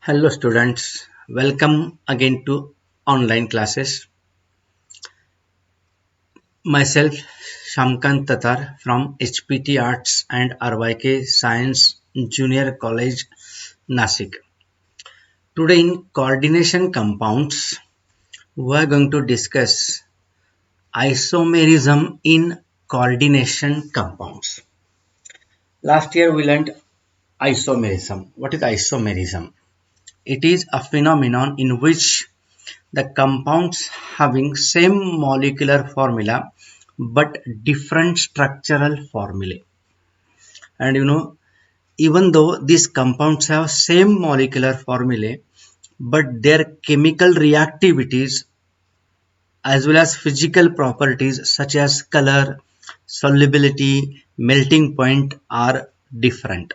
Hello students, welcome again to online classes. Myself Shamkant Tatar from HPT Arts and RYK Science Junior College, Nasik. Today in coordination compounds, we are going to discuss isomerism in coordination compounds. Last year we learned isomerism. What is isomerism? It is a phenomenon in which the compounds having same molecular formula but different structural formulae. And even though these compounds have same molecular formulae but their chemical reactivities as well as physical properties such as color, solubility, melting point are different.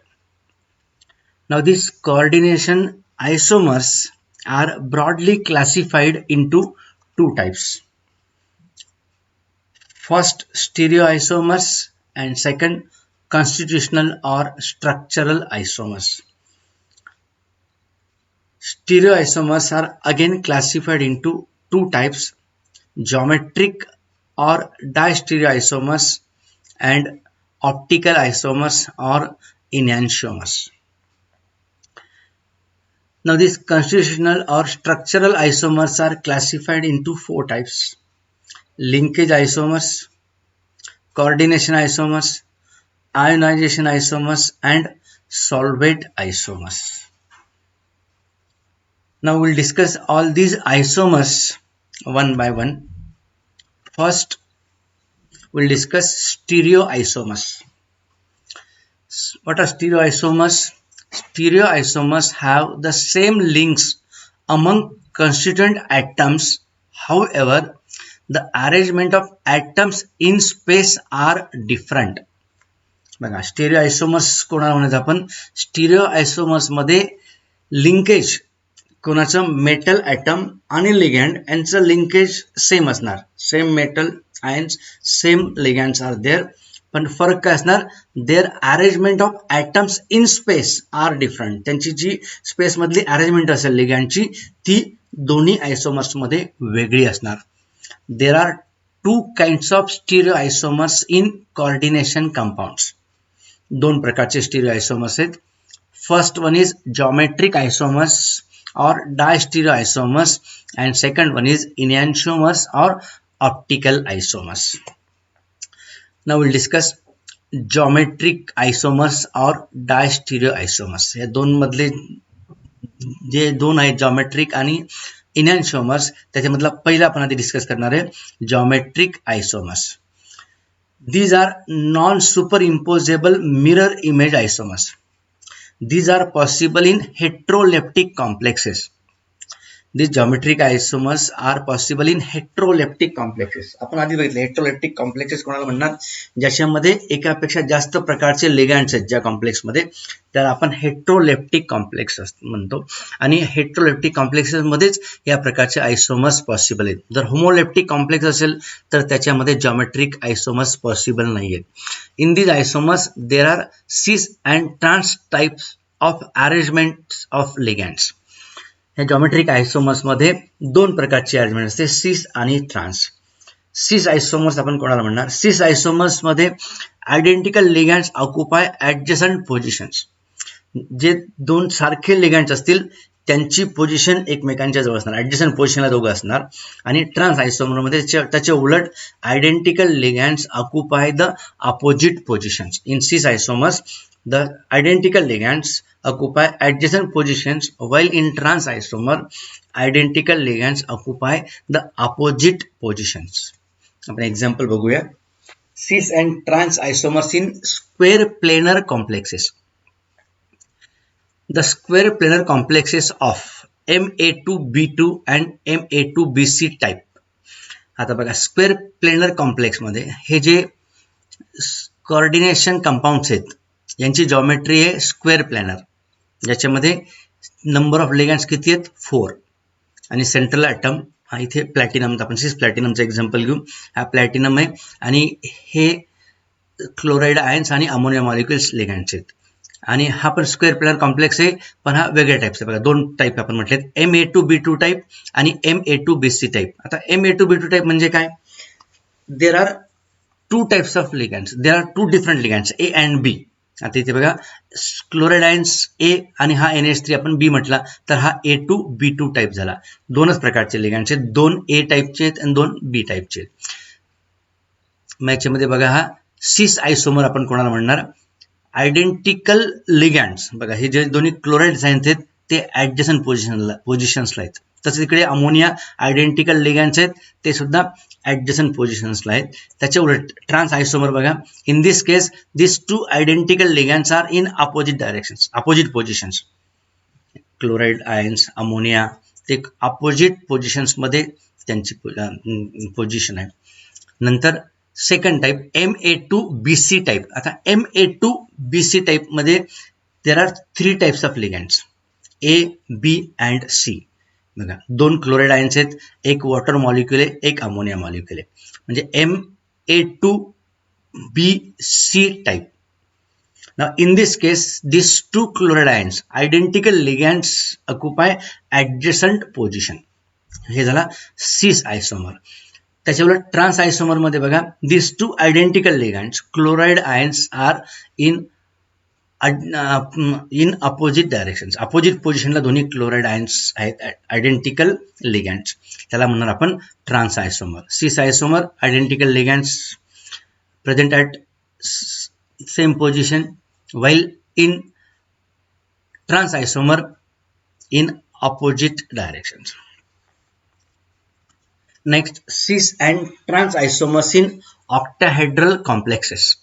Now these coordination isomers are broadly classified into two types. First, stereoisomers, and second, constitutional or structural isomers. Stereoisomers are again classified into two types: geometric or distereoisomers and optical isomers or enantiomers. Now these constitutional or structural isomers are classified into four types: linkage isomers, coordination isomers, ionization isomers, and solvate isomers. Now we'll discuss all these isomers one by one. First, we'll discuss stereoisomers. What are stereoisomers? Stereoisomers have the same links among constituent atoms. However, the arrangement of atoms in space are different. बघा, stereo isomers कोणाला म्हणायचं आपण? Stereo isomers मध्ये linkage कोणाचं metal atom आणि ligand यांचं linkage same असणार. Same metal ions, same ligands are there. पण फरक काय असणार? Their arrangement of atoms in space are different. त्यांची जी स्पेस मधली अरेंजमेंट असेल लिगँडची ती दोन्ही आयसोमर्स मध्ये वेगळी असणार. देर are two kinds of stereo आयसोमर्स in coordination compounds. दोन प्रकारचे स्टिरिओ आयसोमर्स आहेत. First one is geometric isomers or distereoisomers and second one is enantiomers or optical isomers. Now we'll discuss geometric isomers or distereoisomers. या दोन मधले जे दोन आहेत geometric आणि enantiomers त्याच्यामधला पहिला आपण आधी डिस्कस करणार आहे geometric isomers. These are non-superimposable mirror image isomers. These are possible in heteroleptic complexes. These geometric isomers are possible in heteroleptic complexes. आपण आधी बघितले हेटेरोलेप्टिक कॉम्प्लेक्सेस कोणाला म्हणणार? ज्याच्यामध्ये एकापेक्षा जास्त प्रकारचे लिगँड्स आहेत ज्या कॉम्प्लेक्समध्ये त्याला आपण हेटेरोलेप्टिक कॉम्प्लेक्स म्हणतो. आणि हेटेरोलेप्टिक कॉम्प्लेक्सेस मध्येच या प्रकारचे आयसोमर्स पॉसिबल आहेत. जर होमोलेप्टिक कॉम्प्लेक्स असेल तर त्याच्यामध्ये जॉमेट्रिक आयसोमर्स पॉसिबल नाही आहेत. In these isomers there are cis and trans types of arrangement of ligands. या जॉमेट्रिक आयसोमर्स मध्ये दोन प्रकारची अरेंजमेंट असते, सिस आणि ट्रान्स. सिस आयसोमर्स आपण कोणाला म्हणणार? सिस आयसोमर्स मध्ये identical ligands occupy adjacent positions. जे दोन सारखे लिगँड्स असतील त्यांची पोझिशन एकमेकांच्या जवळ असणार, ॲडजसंट पोझिशनला दोघं असणार. आणि ट्रान्स आयसोमर मध्ये त्याच्या उलट identical ligands occupy the opposite positions. In cis isomers the identical ligands occupy adjacent positions while in trans isomer identical ligands occupy the opposite positions. आपण एक्झाम्पल बघूया. cis and trans isomers in square planar complexes. The square planar complexes of Ma2B2 and Ma2BC type. आता बघा, square planar complex मध्ये हे जे coordination compounds आहेत यांची geometry आहे स्क्वेअर प्लॅनर, ज्याच्यामध्ये नंबर ऑफ लिगँड्स किती आहेत? 4. आणि सेंट्रल ॲटम हा इथे प्लॅटिनम, आपण सिस प्लॅटिनमचं एक्झाम्पल घेऊ. हा प्लॅटिनम आहे आणि हे क्लोराईड आयन्स आणि अमोनिया मॉलिक्युल्स लिगँड्स आहेत. आणि हा पण स्क्वेअर पेअर कॉम्प्लेक्स आहे, पण हा वेगळ्या टाईपचा. बघा दोन टाईप आपण म्हटलेत, Ma2B2 टाईप आणि Ma2BC टाईप. आता Ma2B2 टाईप म्हणजे काय? There are two types of ligands, there are two different ligands A and B. आता इथे बघा क्लोराइड आयन्स ए आणि हा NH3 आपण बी म्हटला, तर हा A2B2 टाईप झाला. दोनच प्रकारचे लिगँड्स आहेत, दोन ए टाईपचे आहेत आणि दोन बी टाईपचे आहेत. मग याच्यामध्ये बघा हा सिस आयसोमर आपण कोणाला म्हणणार? आयडेंटिकल लिगँड्स. बघा हे जे दोन्ही क्लोराइड आहेत ते ऍडजसंट पोझिशन्सला आहेत. तसंच इकडे अमोनिया आयडेंटिकल लिगँड्स आहेत, ते सुद्धा ऍडजसंट पोझिशन्सला आहेत. त्याच्या उलट ट्रान्स आयसोमर बघा, in this case this two identical ligands are in opposite directions, opposite positions. Chloride ions, ammonia ते अपोजिट पोझिशन्समध्ये त्यांची पोझिशन आहे. नंतर सेकंड टाईप Ma2BC टाईप. आता Ma2BC टाईप मध्ये there are three types of ligands, A, B and C. बघा दोन chloride ions आहेत, एक वॉटर मॉलिक्युल आहे, एक अमोनिया मॉलिक्युल आहे. म्हणजे Ma2BC type. Now in this case these two chloride ions identical ligands occupy adjacent position. हे झाला सिस आयसोमर. त्याच्यावर ट्रान्स आयसोमर मध्ये बघा, this two identical ligands chloride ions are in opposite directions, opposite पोझिशनला दोन्ही क्लोराइड आयन्स आहेत, आयडेंटिकल लिगँड्स. त्याला म्हणणार आपण trans isomer. Cis isomer identical ligands present at same position, while in trans isomer in opposite directions. Next, cis and trans isomers in octahedral complexes.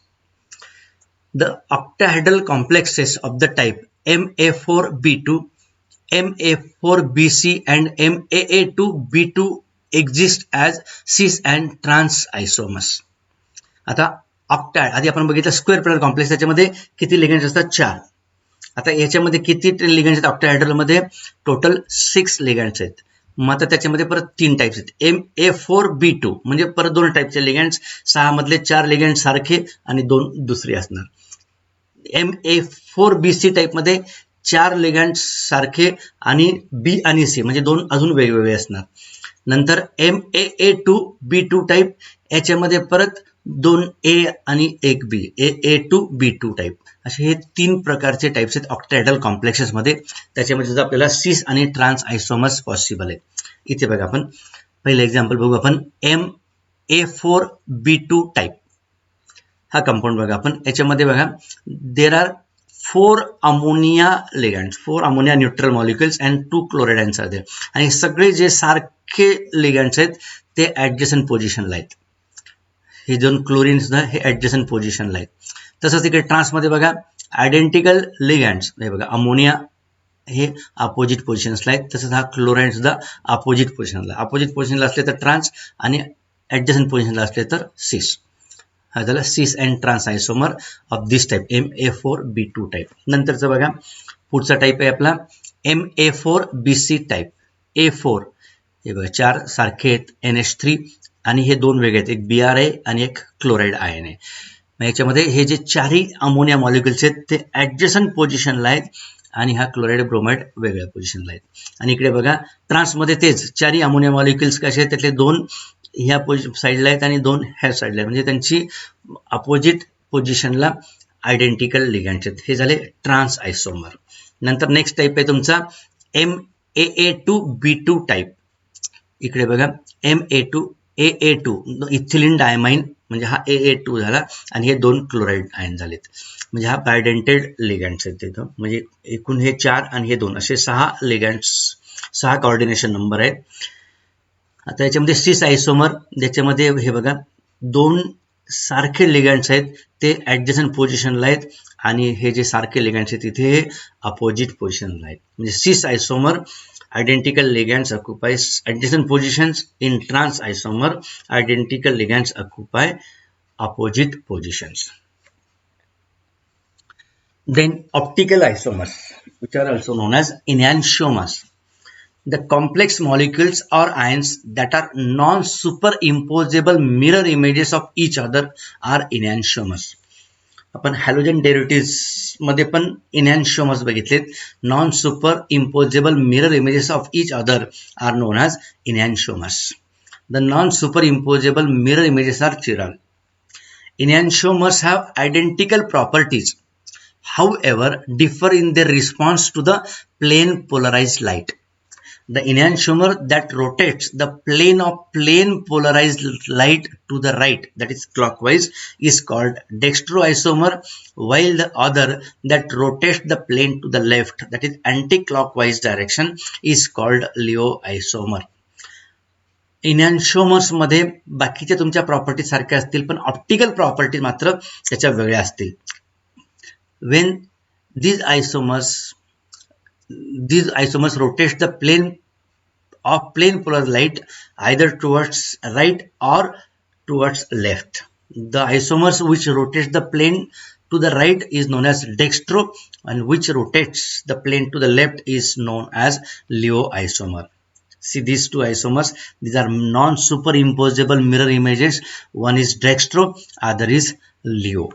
The octahedral complexes of the type Ma4B2, Ma4BC and Maa2B2 exist as cis and trans isomers. आता ऑक्टॅड आधी आपण बघितलं square pair complex, त्याच्यामध्ये किती लिगँड्स असतात? 4. आता याच्यामध्ये किती लिगँड्स आहेत ऑक्टाहेड्रलमध्ये? टोटल 6 लिगँड्स आहेत. मग आता त्याच्यामध्ये परत 3 टाईप्स आहेत. Ma4B2 म्हणजे परत 2 टाईपचे लिगँड्स, 6 मधले 4 लिगँड्स सारखे आणि 2 दुसरे असणार. Ma4BC टाईपमध्ये 4 लिगँड्स सारखे आणि B आणि C म्हणजे 2 अजून वेगवेगळे असणार. नंतर Ma2B2 टाईप, याच्यामध्ये परत 2 A आणि 1 B, A2B2 टाईप, असे हे 3 प्रकारचे टाईप्स आहेत ऑक्टाहेड्रल कॉम्प्लेक्सेस मध्ये. त्याच्यामध्ये सुद्धा आपल्याला सिस आणि ट्रान्स आयसोमर्स पॉसिबल आहेत. इथे बघा आपण पहिलं एक्झाम्पल बघू आपण. Ma4B2 टाईप हा कंपाऊंड बघा आपण, याच्यामध्ये बघा there are 4 ammonia ligands, 4 ammonia neutral molecules and 2 chloride ions आहेत. आणि सगळे जे सारखे लिगँड्स आहेत ते ऍडजसंट पोझिशनला आहेत. हे 2 क्लोरीन सुद्धा हे ऍडजसंट पोझिशनला आहेत. तसंच तिकडे ट्रान्समध्ये बघा आयडेंटिकल लिगँड्स, हे बघा अमोनिया हे अपोजिट पोझिशन्सला आहेत. तसंच हा क्लोराईड सुद्धा अपोजिट पोझिशनला असले तर ट्रान्स आणि ऍडजसंट पोझिशनला असले तर सिस. हा झाला cis and trans isomer of this type Ma4B2 type. नंतरचं बघा पुढचा टाईप आहे आपला Ma4BC टाईप. A4 हे बघा 4 सारखे आहेत, NH3 आणि हे 2 वेगळे आहेत, एक Br आहे आणि एक क्लोराइड आयन आहे. मग याच्यामध्ये हे जे 4ही अमोनिया मॉलिक्युल्स आहेत ते ऍडजसंट पोझिशनला आहेत आणि हा क्लोराइड ब्रोमाइड वेगळ्या पोझिशनला आहेत. आणि इकडे बघा ट्रान्समध्ये तेच 4ही अमोनिया मॉलिक्युल्स कसे आहेत, त्यातले 2 ह्या साईडला आहेत आणि 2 ह्या साईडला आहेत, म्हणजे त्यांची अपोजिट पोझिशनला आयडेंटिकल लिगँड्स आहेत. हे झाले ट्रान्स आयसोमर. नंतर नेक्स्ट टाईप आहे तुमचा Aa2B2 टाईप. इकडे बघा AA2 इथिलीन डायमाइन म्हणजे हा AA2 झाला आणि हे 2 क्लोराइड आयन झालेत, म्हणजे हा बायडेंटेड लिगँड्स आहेत तिथं. म्हणजे एकूण हे 4 आणि हे 2 असे 6 लिगँड्स, 6 कोऑर्डिनेशन नंबर आहेत. आता याच्यामध्ये सिस आयसोमर, ज्याच्यामध्ये हे बघा 2 सारखे लिगँड्स आहेत ते ऍडजसंट पोझिशनला आहेत आणि हे जे सारखे लिगँड्स आहेत तिथे अपोजिट पोझिशनला आहेत. म्हणजे सिस आयसोमर identical ligands occupy adjacent positions. In trans isomer identical ligands occupy opposite positions. Then optical isomers, which are also known as enantiomers. The complex molecules or ions that are non-superimposable mirror images of each other are enantiomers. आपण halogen derivatives मध्ये पण enantiomers बघितलेत. Non superimposable mirror images of each other are known as enantiomers. The non superimposable mirror images are chiral. Enantiomers have identical properties, however, differ in their response to the plane polarized light. The enantiomer that rotates the plane of plane polarized light to the right, that is clockwise, is called dextroisomer, while the other that rotates the plane to the left, that is anti-clockwise direction, is called Leo-isomer. इनॅन्शिओमर्स मध्ये बाकीच्या तुमच्या property सारख्या असतील, पण optical property मात्र त्याच्या वेगळ्या असतील. Wien these isomers rotate the plane of plane polar light either towards right or towards left. The isomers which rotates the plane to the right is known as dextro, and which rotates the plane to the left is known as Leo isomer. See these two isomers, these are non-superimposable mirror images. One is dextro, other is Leo.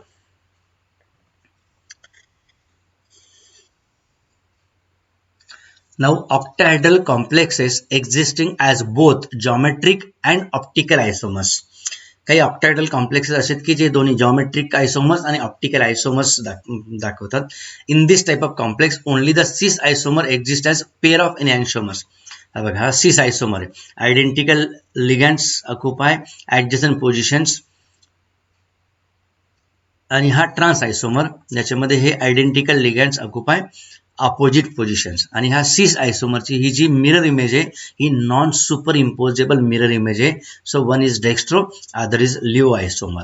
Now octahedral complexes existing as both geometric and optical isomers. काही octahedral complexes असे की जे दोन्ही geometric आयसोमर्स आणि optical isomers दाखवतात. In this type of complex only the cis isomer exist as pair of enantiomers. बघा हा cis isomer आहे. Identical ligands occupy adjacent positions. आणि हा ट्रान्स आयसोमर ज्याच्यामध्ये हे identical ligands occupy opposite positions. आणि हा सिस आयसोमरची ही जी मिरर इमेज आहे ही non superimposable mirror image आहे. So one is dextro, other is laevo isomer.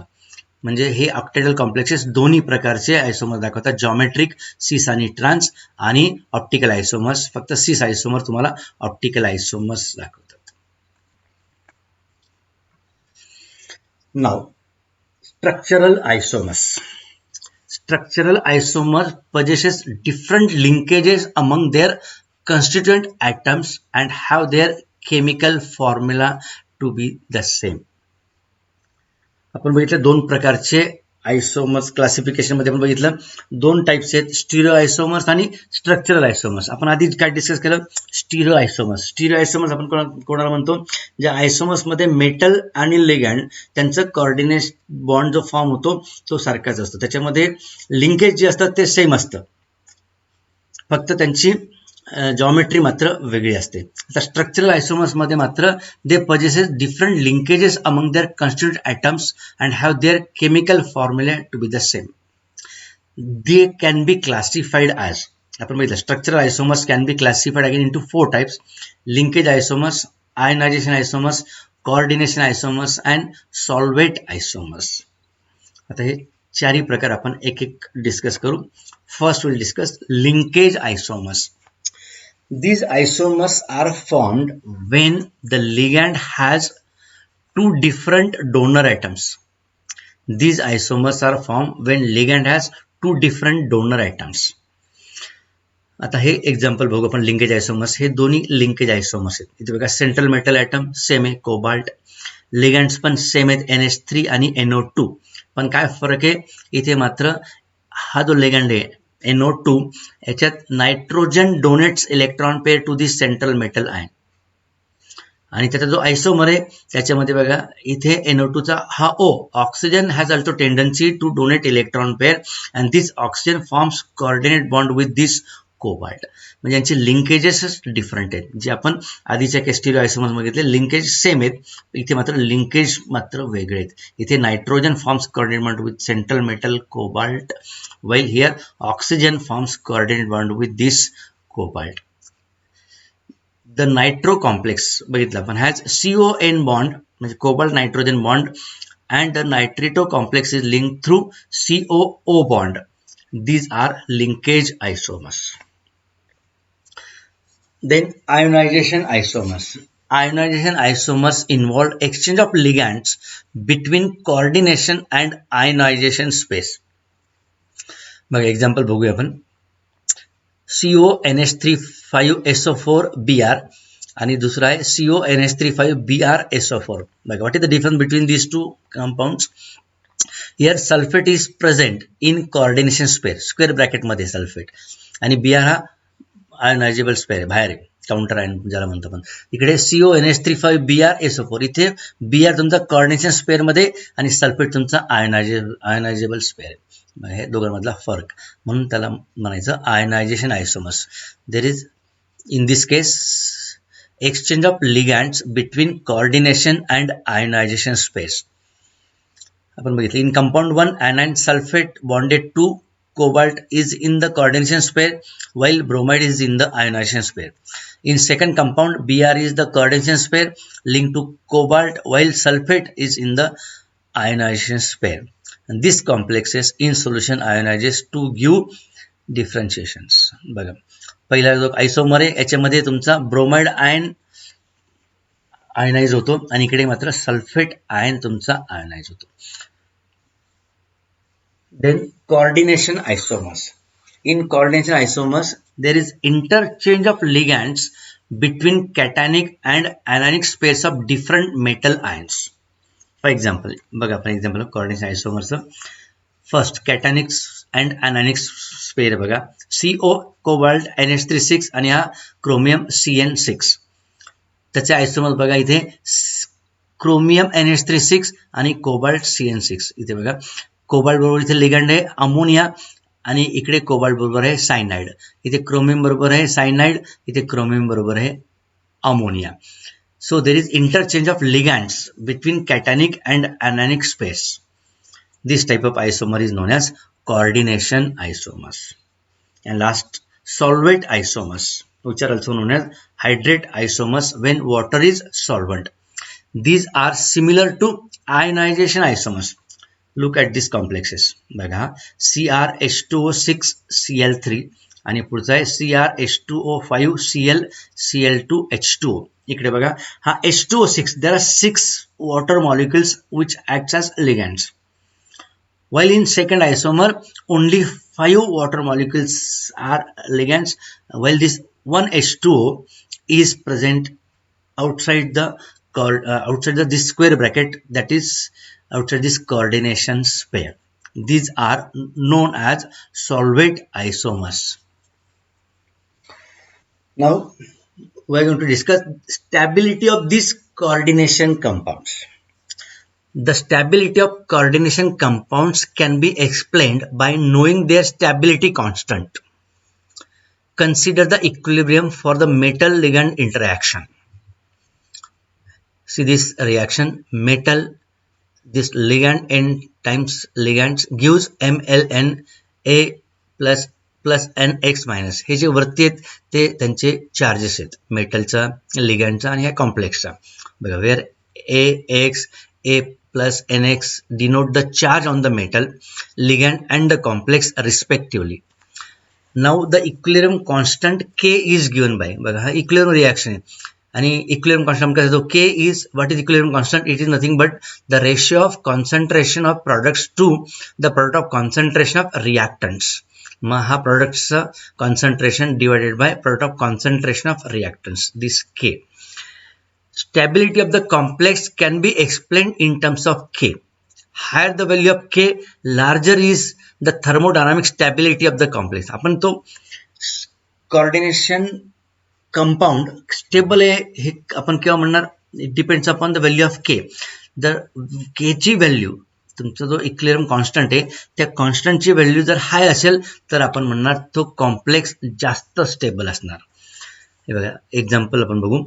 म्हणजे हे ऑक्टेडल कॉम्प्लेक्सेस दोन्ही प्रकारचे आयसोमर दाखवतात, जॉमेट्रिक सिस आणि ट्रान्स, आणि ऑप्टिकल आयसोमर्स. फक्त सिस आयसोमर तुम्हाला ऑप्टिकल आयसोमर्स दाखवतात. नाव structural isomers. Structural isomers possesses different linkages among their constituent atoms and have their chemical formula to be the same. आपण बघितलं दोन प्रकारचे आयसोमर्स क्लासिफिकेशन मध्ये आपण बघितलं दोन टाइप्स आहेत, स्टिरिओ आयसोमर्स आणि स्ट्रक्चरल आयसोमर्स. आपण आधी काय डिस्कस केलं, स्टिरिओ आयसोमर्स. स्टिरिओ आयसोमर्स आपण कोणाला म्हणतो, ज्या आयसोमर्स मध्ये मेटल आणि लिगँड त्यांचं कोऑर्डिनेट बॉन्ड जो फॉर्म होतो तो सारखाच असतो, त्याच्यामध्ये लिंकेज जे असतात ते सेम असतं, फक्त त्यांची जॉमेट्री मात्र वेगळी असते. आता स्ट्रक्चरल आयसोमर्स मध्ये मात्र they possesses different linkages among their constitute atoms and have their chemical formula to be the same. They can be classified as, आपण बघितलं structural isomers can be classified again into 4 types: linkage isomers, ionization isomers, coordination isomers and solvate isomers. आता हे चारही प्रकार आपण एक एक discuss करू. First will discuss linkage isomers. These isomers are formed when the ligand has two different donor atoms. These isomers are formed when ligand has two different donor atoms. आता हे एक्झाम्पल बघू आपण लिंकेज आयसोमर्स. हे दोन्ही linkage आयसोमर्स आहेत. इथे बघा central metal item same आहे कोबाल्ट, लिगँड्स पण सेम आहेत NH3 आणि NO2, पण काय फरक आहे इथे मात्र हा जो लिगँड आहे NO2 याच्यात nitrogen donates electron pair to the central metal ion, आणि त्याचा जो आयसोमर आहे त्याच्यामध्ये बघा इथे NO2 चा हा O, oxygen has also tendency to donate electron pair and this oxygen forms coordinate bond with this cobalt. म्हणजे यांचे लिंकेजेस डिफरंट आहेत. जे आपण आधीच्या स्टिरिओ आयसोमर्स बघितले लिंकेज सेम आहेत, इथे मात्र लिंकेज मात्र वेगळे आहेत. इथे nitrogen forms coordinate bond with central metal cobalt, while here oxygen forms coordinate bond with this cobalt. The nitro complex बघितलं आपण has CON bond म्हणजे cobalt nitrogen bond, and the nitrito complex is linked through COO bond. These are linkage isomers. Then ionization isomers. Ionization isomers involve exchange of ligands between coordination and ionization space. बघा example बघूया आपण. CONH35SO4Br आणि दुसरा आहे CONH35BrSO4. बघा what is the difference between these two compounds. Here sulphate is present in coordination square ब्रॅकेटमध्ये sulphate, आणि Br हा आयोनायझेबल स्पेअर बाहेर आहे, काउंटर आयन ज्याला म्हणतो आपण. इकडे CONH3 Br SO4, इथे Br तुमचा कोऑर्डिनेशन स्पेअरमध्ये आणि सल्फेट तुमचा आयोनायझेबल स्पेअर आहे. हे दोघांमधला फरक, म्हणून त्याला म्हणायचं ionization isomers. There is in this case exchange of ligands between coordination and ionization space. आपण बघितलं in compound 1 anion sulfate bonded to cobalt is in the coordination pair while bromide is in the ionization pair. In second compound Br is the coordination pair linked to cobalt while sulfate is in the ionization pair. And this complexes in solution ionizes to give differentiations. बघा पहिला जो आयसोमर आहे याच्यामध्ये तुमचा bromide ion ionise होतो आणि इकडे मात्र सल्फेट आयन तुमचा आयनाइज होतो. Then coordination isomers. In coordination isomers, there is interchange of ligands between cationic and anionic pairs of different metal ions. For example, बघा आपण example of coordination isomers. First, cationic and anionic pair बघा, CO cobalt NH36 आणि हा chromium CN6. त्याचे आयसोमर बघा इथे chromium NH36 आणि cobalt CN6. इथे बघा कोबाल्ट बरोबर इथे लिगंड आहे अमोनिया आणि इकडे कोबाल्ट बरोबर आहे सायनाइड. इथे क्रोमियम बरोबर आहे सायनाइड, इथे क्रोमियम बरोबर आहे ammonia. So there is interchange of ligands between cationic and anionic space. This type of isomer is known as coordination isomers. And last, solvent isomers, which are also known as hydrate isomers when water is solvent. These are similar to ionization isomers. Look at these complexes. बघा CrH2O6Cl3 आणि पुढचा आहे CrH2O5Cl2H2O. इकडे बघा हा H2O6, there are 6 water molecules which acts as ligands. While in second isomer, only 5 water molecules are ligands, while this one H2O is present outside this square bracket, that is outside this coordination pair. These are known as solvent isomers. Now we are going to discuss stability of these coordination compounds. The stability of coordination compounds can be explained by knowing their stability constant. Consider the equilibrium for the metal ligand interaction. See this reaction, metal, this ligand n times ligands gives MLN A plus NX minus. हे जे वरती आहेत ते त्यांचे charges आहेत मेटलचा, लिगँडचा आणि ह्या कॉम्प्लेक्सचा. बघा wear AX A plus NX denote the charge on the metal, ligand and the complex respectively. Now the equilibrium constant K is given by, बघा हा equilibrium reaction आहे आणि equilibrium constant काय होतो, K is, what is equilibrium constant? It is nothing but the ratio of concentration of products to the product of concentration of reactants. मग हा productचा concentration divided by product of concentration of reactants, this K. Stability of the complex can be explained in terms of K. Higher the value of K, larger is the thermodynamic stability of the complex. आपण तो coordination compound stable आहे हे आपण केव्हा म्हणणार, it depends upon the value of K. जर K ची value, तुमचा जो इक्विलिब्रियम कॉन्स्टंट आहे त्या कॉन्स्टंटची व्हॅल्यू जर हाय असेल तर आपण म्हणणार तो कॉम्प्लेक्स जास्त स्टेबल असणार. हे बघा एक्झाम्पल आपण बघू.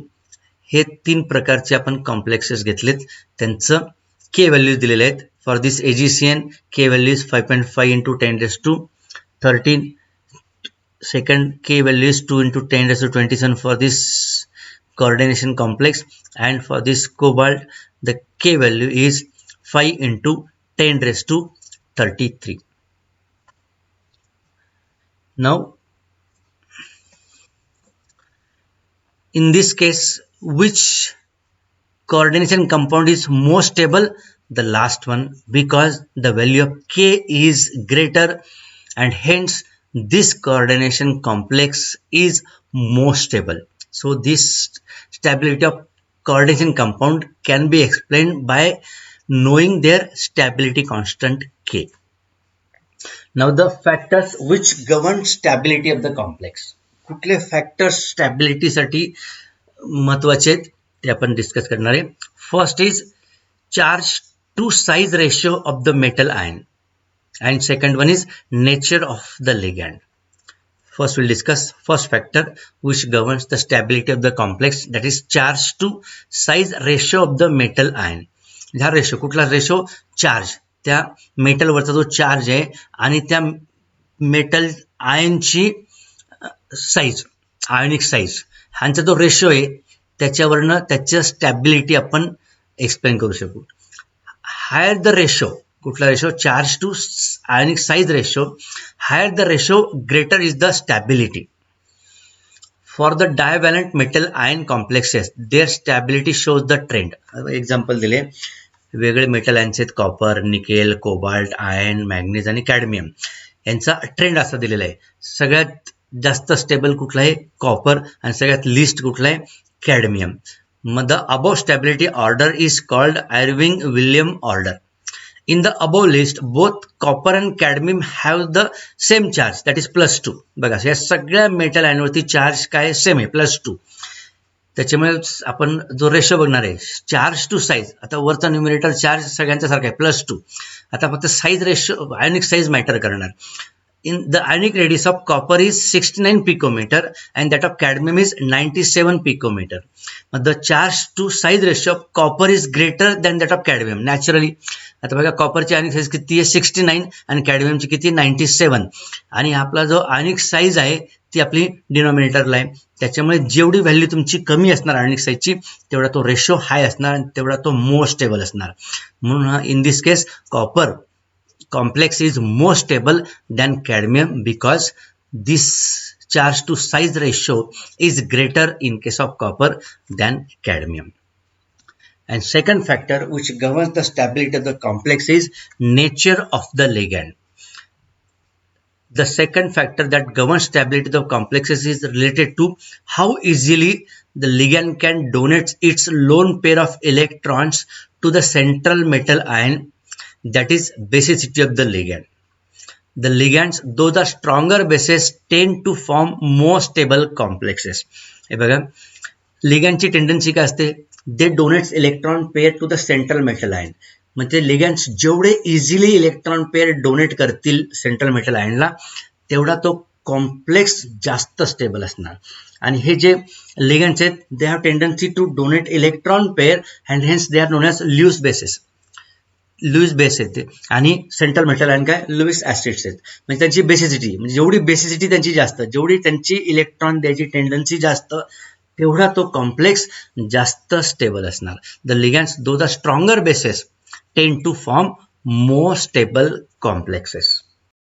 हे 3 प्रकारचे आपण कॉम्प्लेक्सेस घेतलेत, त्यांचं K व्हॅल्यूज दिलेले आहेत. For this AgCN K value is 5.5 into 10⁻13. Second K value is 2 into 10⁻27 for this coordination complex, and for this cobalt the K value is 5 into 10⁻33. Now in this case, which coordination compound is more stable? The last one, because the value of K is greater and hence this coordination complex is more stable. So this stability of coordination compound can be explained by knowing their stability constant K. Now the factors which govern stability of the complex. कुठले factors स्टॅबिलिटीसाठी महत्वाचे आहेत ते आपण discuss करणार आहे. First is charge to size ratio of the metal ion and second one is nature of the ligand. First we'll discuss first factor which governs the stability of the complex, that is charge to size ratio of the metal ion. हा ratio कुठला ratio charge त्या metal वरचा जो charge आहे आणि त्या metal आयनची size ionic size ह्यांचा जो रेशो आहे त्याच्यावरनं त्याच्या स्टॅबिलिटी आपण एक्सप्लेन करू शकू. हायर द रेशो कुठला ratio charge to ionic size ratio higher the ratio greater is the stability. For the divalent metal ion complexes their stability shows the trend. Example दिले वेगळे metal ions आहेत copper nickel cobalt ion manganese आणि cadmium यांचा trend असा दिलेला आहे. सगळ्यात जास्त स्टेबल कुठला आहे कॉपर आणि सगळ्यात लिस्ट कुठला आहे कॅडमियम. मग the above stability order is called Irving William order. In the above list, both copper and cadmium have the same charge, that is +2. बघा या सगळ्या मेटल आयनवरती चार्ज काय सेम आहे +2. त्याच्यामुळे आपण जो रेशो बघणार आहे चार्ज टू साइज, आता वरचा न्यूमरेटर चार्ज सगळ्यांचा सारखा आहे +2. आता फक्त size ratio ionic size matter करणार. In the ionic radius of copper is 69 picometer and that of cadmium is 97 picometer. The charge to size ratio of copper is greater than that of cadmium naturally. आता बघा कॉपरची ionic size किती आहे 69 आणि कॅडमियमची किती 97 आणि आपला जो आयोनिक साइज आहे ती आपली डिनॉमिनेटरला आहे. त्याच्यामुळे जेवढी व्हॅल्यू तुमची कमी असणार आयोनिक साइजची तेवढा तो रेशो हाय असणार आणि तेवढा तो मोर स्टेबल असणार. म्हणून in this case copper complex is more stable than cadmium because this charge to size ratio is greater in case of copper than cadmium. And second factor which governs the stability of the complex is nature of the ligand. The second factor that governs stability of complexes is related to how easily the ligand can donate its lone pair of electrons to the central metal ion, that is basicity of the ligand. The ligands, though the stronger bases, tend to form more stable complexes. हे बघा लिगँडची tendency काय असते they donates electron pair to the central metal ion. म्हणजे ligands जेवढे easily electron pair donate करतील central metal आयनला तेवढा तो कॉम्प्लेक्स जास्त स्टेबल असणार. आणि हे जे लिगँड्स आहेत they have tendency to donate electron pair and hence they are known as Lewis bases. Lewis base आहेत आणि सेंट्रल मेटल आयन काय लुईस ॲसिड्स आहेत. म्हणजे त्यांची बेसिसिटी म्हणजे जेवढी बेसिसिटी त्यांची जास्त जेवढी त्यांची इलेक्ट्रॉन द्यायची टेंडन्सी जास्त तेवढा तो कॉम्प्लेक्स जास्त स्टेबल असणार. The ligands though the stronger bases tend to form more stable complexes.